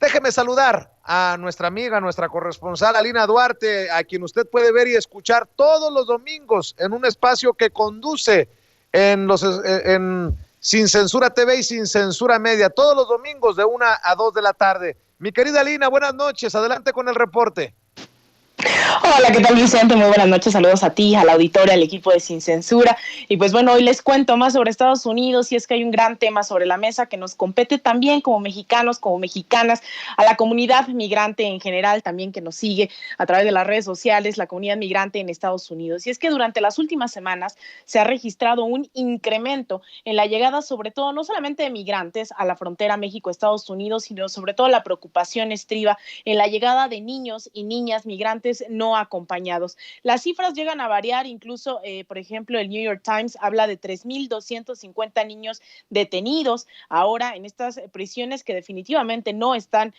Déjeme saludar a nuestra amiga, nuestra corresponsal Alina Duarte, a quien usted puede ver y escuchar todos los domingos en un espacio que conduce en Sin Censura TV y Sin Censura Media, todos los domingos de 1 a 2 de la tarde. Mi querida Alina, buenas noches, adelante con el reporte. Hola, ¿qué tal, Vicente? Muy buenas noches, saludos a ti, al auditorio, al equipo de Sin Censura. Y pues bueno, hoy les cuento más sobre Estados Unidos y es que hay un gran tema sobre la mesa que nos compete también como mexicanos, como mexicanas, a la comunidad migrante en general también que nos sigue a través de las redes sociales, la comunidad migrante en Estados Unidos. Y es que durante las últimas semanas se ha registrado un incremento en la llegada, sobre todo, no solamente de migrantes a la frontera México-Estados Unidos, sino sobre todo la preocupación estriba en la llegada de niños y niñas migrantes no acompañados. Las cifras llegan a variar, incluso, por ejemplo, el New York Times habla de 3,250 niños detenidos ahora en estas prisiones que definitivamente no están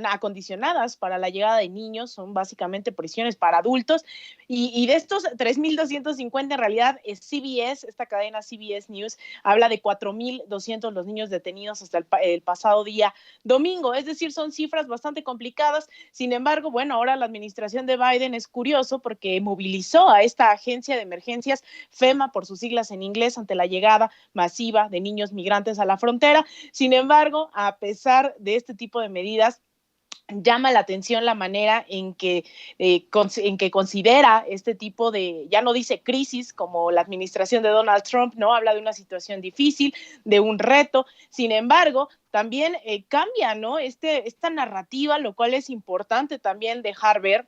acondicionadas para la llegada de niños, son básicamente prisiones para adultos, y de estos 3,250 en realidad CBS, esta cadena CBS News, habla de 4,200 los niños detenidos hasta el pasado día domingo, es decir, son cifras bastante complicadas. Sin embargo, bueno, ahora la administración de Biden es curioso porque movilizó a esta agencia de emergencias, FEMA por sus siglas en inglés, ante la llegada masiva de niños migrantes a la frontera. Sin embargo, a pesar de este tipo de medidas, llama la atención la manera en que considera este tipo de, ya no dice crisis como la administración de Donald Trump, no habla de una situación difícil, de un reto. Sin embargo, también cambia, ¿no? Esta narrativa, lo cual es importante también dejar ver.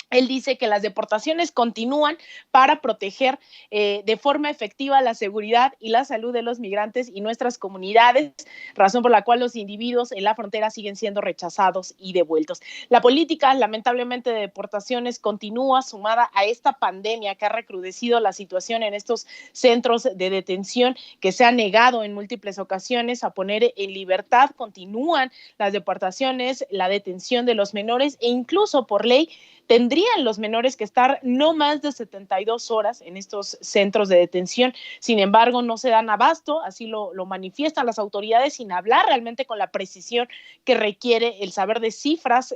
Él dice que las deportaciones continúan para proteger de forma efectiva la seguridad y la salud de los migrantes y nuestras comunidades, razón por la cual los individuos en la frontera siguen siendo rechazados y devueltos. La política, lamentablemente, de deportaciones continúa sumada a esta pandemia que ha recrudecido la situación en estos centros de detención, que se ha negado en múltiples ocasiones a poner en libertad. Continúan las deportaciones, la detención de los menores e incluso por ley tendrían los menores que estar no más de 72 horas en estos centros de detención. Sin embargo, no se dan abasto, así lo manifiestan las autoridades, sin hablar realmente con la precisión que requiere el saber de cifras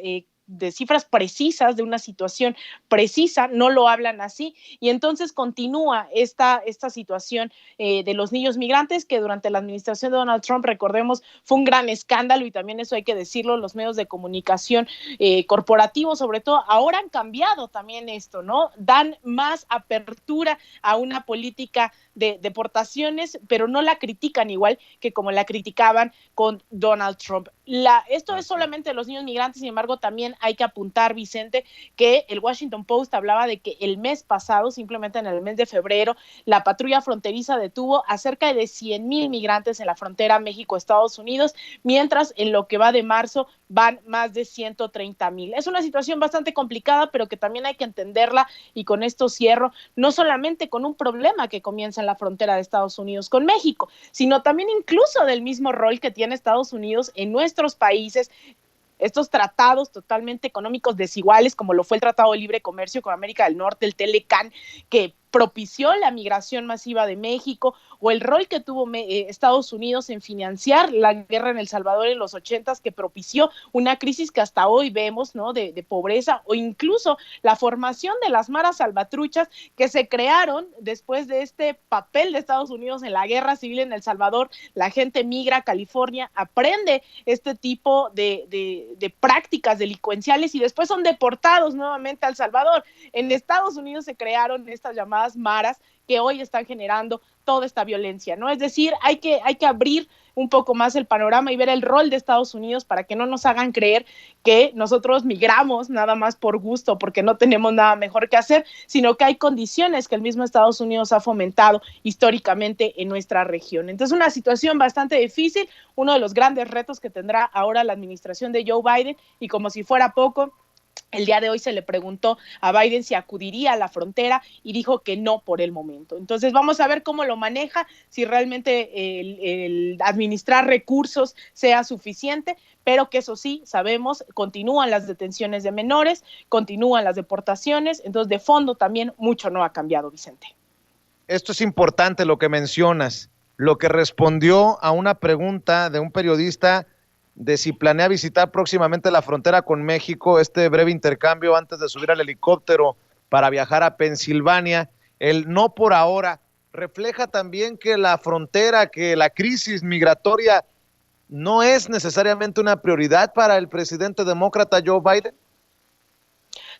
precisas, de una situación precisa, no lo hablan así, y entonces continúa esta situación de los niños migrantes, que durante la administración de Donald Trump, recordemos, fue un gran escándalo, y también eso hay que decirlo, los medios de comunicación corporativos, sobre todo, ahora han cambiado también esto, ¿no? Dan más apertura a una política de deportaciones, pero no la critican igual que como la criticaban con Donald Trump. Esto es solamente de los niños migrantes. Sin embargo, también hay que apuntar, Vicente, que el Washington Post hablaba de que el mes pasado, simplemente en el mes de febrero, la patrulla fronteriza detuvo a cerca de 100,000 migrantes en la frontera México-Estados Unidos, mientras en lo que va de marzo van más de 130,000. Es una situación bastante complicada, pero que también hay que entenderla, y con esto cierro, no solamente con un problema que comienza en la frontera de Estados Unidos con México, sino también incluso del mismo rol que tiene Estados Unidos en nuestros países, estos tratados totalmente económicos desiguales, como lo fue el Tratado de Libre Comercio con América del Norte, el TELECAN, que propició la migración masiva de México, o el rol que tuvo Estados Unidos en financiar la guerra en El Salvador en los 80s, que propició una crisis que hasta hoy vemos, ¿no?, de pobreza, o incluso la formación de las maras salvatruchas que se crearon después de este papel de Estados Unidos en la guerra civil en El Salvador. La gente migra a California, aprende este tipo de prácticas delincuenciales y después son deportados nuevamente a El Salvador. En Estados Unidos se crearon estas llamadas maras que hoy están generando toda esta violencia, ¿no? Es decir, hay que abrir un poco más el panorama y ver el rol de Estados Unidos para que no nos hagan creer que nosotros migramos nada más por gusto, porque no tenemos nada mejor que hacer, sino que hay condiciones que el mismo Estados Unidos ha fomentado históricamente en nuestra región. Entonces, una situación bastante difícil, uno de los grandes retos que tendrá ahora la administración de Joe Biden, y como si fuera poco, el día de hoy se le preguntó a Biden si acudiría a la frontera y dijo que no por el momento. Entonces vamos a ver cómo lo maneja, si realmente el administrar recursos sea suficiente, pero que eso sí, sabemos, continúan las detenciones de menores, continúan las deportaciones, entonces de fondo también mucho no ha cambiado, Vicente. Esto es importante lo que mencionas, lo que respondió a una pregunta de un periodista de si planea visitar próximamente la frontera con México, este breve intercambio antes de subir al helicóptero para viajar a Pensilvania. El no por ahora refleja también que la frontera, que la crisis migratoria no es necesariamente una prioridad para el presidente demócrata Joe Biden.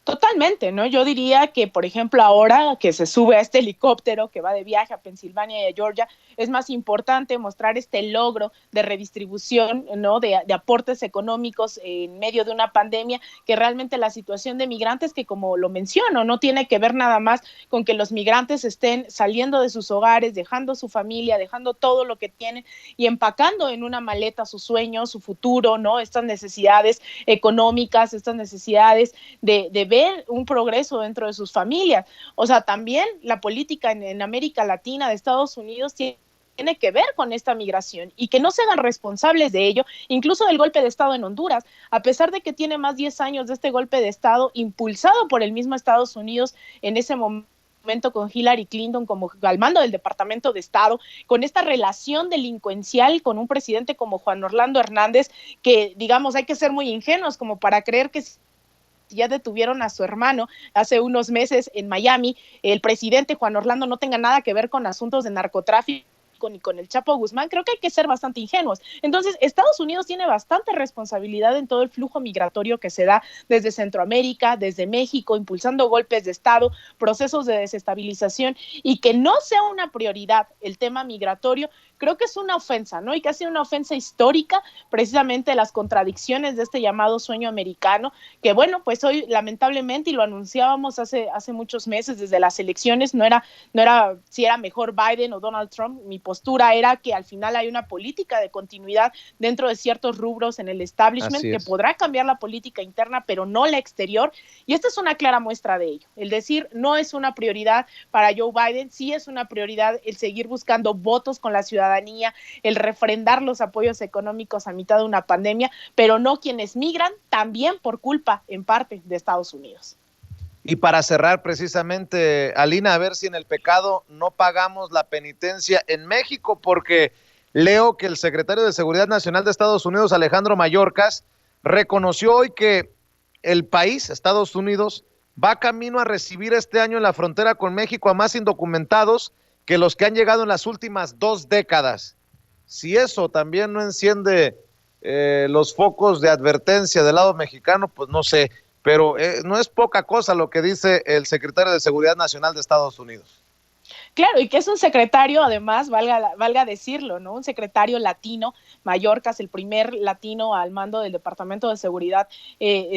Totalmente, ¿no? Yo diría que, por ejemplo, ahora que se sube a este helicóptero que va de viaje a Pensilvania y a Georgia, es más importante mostrar este logro de redistribución, ¿no? De aportes económicos en medio de una pandemia, que realmente la situación de migrantes, que como lo menciono, no tiene que ver nada más con que los migrantes estén saliendo de sus hogares, dejando su familia, dejando todo lo que tienen y empacando en una maleta sus sueños, su futuro, ¿no? Estas necesidades económicas, estas necesidades de ver un progreso dentro de sus familias. O sea, también la política en América Latina de Estados Unidos tiene que ver con esta migración y que no se hagan responsables de ello, incluso del golpe de Estado en Honduras, a pesar de que tiene más de 10 años de este golpe de Estado impulsado por el mismo Estados Unidos en ese momento con Hillary Clinton como al mando del Departamento de Estado, con esta relación delincuencial con un presidente como Juan Orlando Hernández, que digamos hay que ser muy ingenuos como para creer que ya detuvieron a su hermano hace unos meses en Miami, el presidente Juan Orlando no tenga nada que ver con asuntos de narcotráfico ni con el Chapo Guzmán. Creo que hay que ser bastante ingenuos. Entonces, Estados Unidos tiene bastante responsabilidad en todo el flujo migratorio que se da desde Centroamérica, desde México, impulsando golpes de Estado, procesos de desestabilización, y que no sea una prioridad el tema migratorio, creo que es una ofensa, ¿no? Y que ha sido una ofensa histórica, precisamente las contradicciones de este llamado sueño americano, que bueno, pues hoy lamentablemente, y lo anunciábamos hace muchos meses desde las elecciones, no era si era mejor Biden o Donald Trump. Mi postura era que al final hay una política de continuidad dentro de ciertos rubros en el establishment que podrá cambiar la política interna, pero no la exterior, y esta es una clara muestra de ello. El decir no es una prioridad para Joe Biden, sí es una prioridad el seguir buscando votos con la ciudadanía, el refrendar los apoyos económicos a mitad de una pandemia, pero no quienes migran, también por culpa, en parte, de Estados Unidos. Y para cerrar precisamente, Alina, a ver si en el pecado no pagamos la penitencia en México, porque leo que el secretario de Seguridad Nacional de Estados Unidos, Alejandro Mayorkas, reconoció hoy que el país, Estados Unidos, va camino a recibir este año en la frontera con México a más indocumentados que los que han llegado en las últimas 2 décadas. Si eso también no enciende los focos de advertencia del lado mexicano, pues no sé, pero no es poca cosa lo que dice el secretario de Seguridad Nacional de Estados Unidos. Claro, y que es un secretario, además, valga decirlo, ¿no? Un secretario latino, Mayorkas, el primer latino al mando del Departamento de Seguridad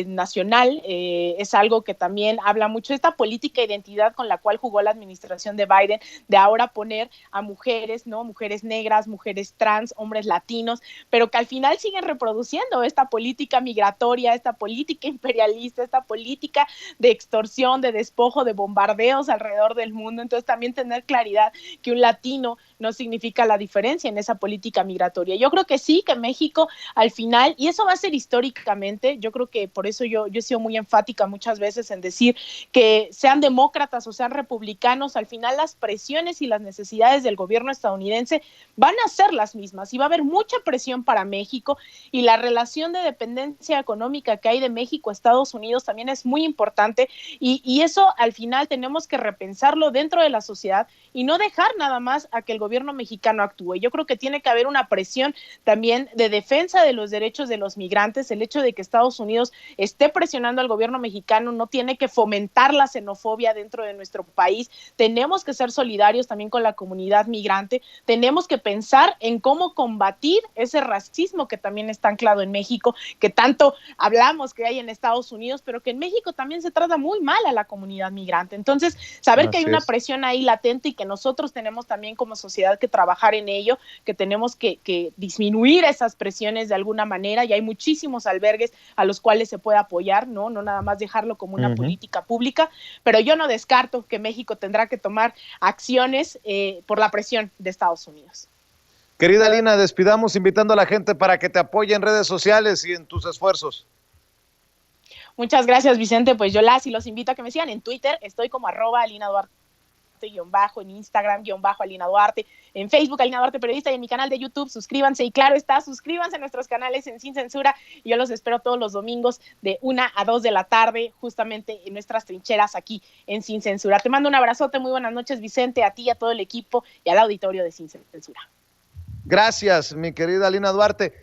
Nacional, es algo que también habla mucho de esta política de identidad con la cual jugó la administración de Biden, de ahora poner a mujeres, ¿no? Mujeres negras, mujeres trans, hombres latinos, pero que al final siguen reproduciendo esta política migratoria, esta política imperialista, esta política de extorsión, de despojo, de bombardeos alrededor del mundo. Entonces también tener claridad que un latino no significa la diferencia en esa política migratoria. Yo creo que sí, que México al final, y eso va a ser históricamente, yo creo que por eso yo he sido muy enfática muchas veces en decir que sean demócratas o sean republicanos, al final las presiones y las necesidades del gobierno estadounidense van a ser las mismas y va a haber mucha presión para México, y la relación de dependencia económica que hay de México a Estados Unidos también es muy importante, y eso al final tenemos que repensarlo dentro de la sociedad y no dejar nada más a que el gobierno mexicano actúe. Yo creo que tiene que haber una presión también de defensa de los derechos de los migrantes. El hecho de que Estados Unidos esté presionando al gobierno mexicano no tiene que fomentar la xenofobia dentro de nuestro país. Tenemos que ser solidarios también con la comunidad migrante. Tenemos que pensar en cómo combatir ese racismo que también está anclado en México, que tanto hablamos que hay en Estados Unidos, pero que en México también se trata muy mal a la comunidad migrante. Entonces, saber que hay una presión ahí latente y que nosotros tenemos también como sociedad que trabajar en ello, que tenemos que disminuir esas presiones de alguna manera, y hay muchísimos albergues a los cuales se puede apoyar, no nada más dejarlo como una política pública, pero yo no descarto que México tendrá que tomar acciones por la presión de Estados Unidos. Querida Alina, despidamos invitando a la gente para que te apoye en redes sociales y en tus esfuerzos. Muchas gracias, Vicente. Pues yo los invito a que me sigan en Twitter, estoy como @AlinaDuarte Duarte _, en Instagram _Alina Duarte, en Facebook Alina Duarte Periodista y en mi canal de YouTube. Suscríbanse y claro está, suscríbanse a nuestros canales en Sin Censura y yo los espero todos los domingos de 1 a 2 de la tarde, justamente en nuestras trincheras aquí en Sin Censura. Te mando un abrazote, muy buenas noches, Vicente, a ti, a todo el equipo y al auditorio de Sin Censura. Gracias, mi querida Alina Duarte.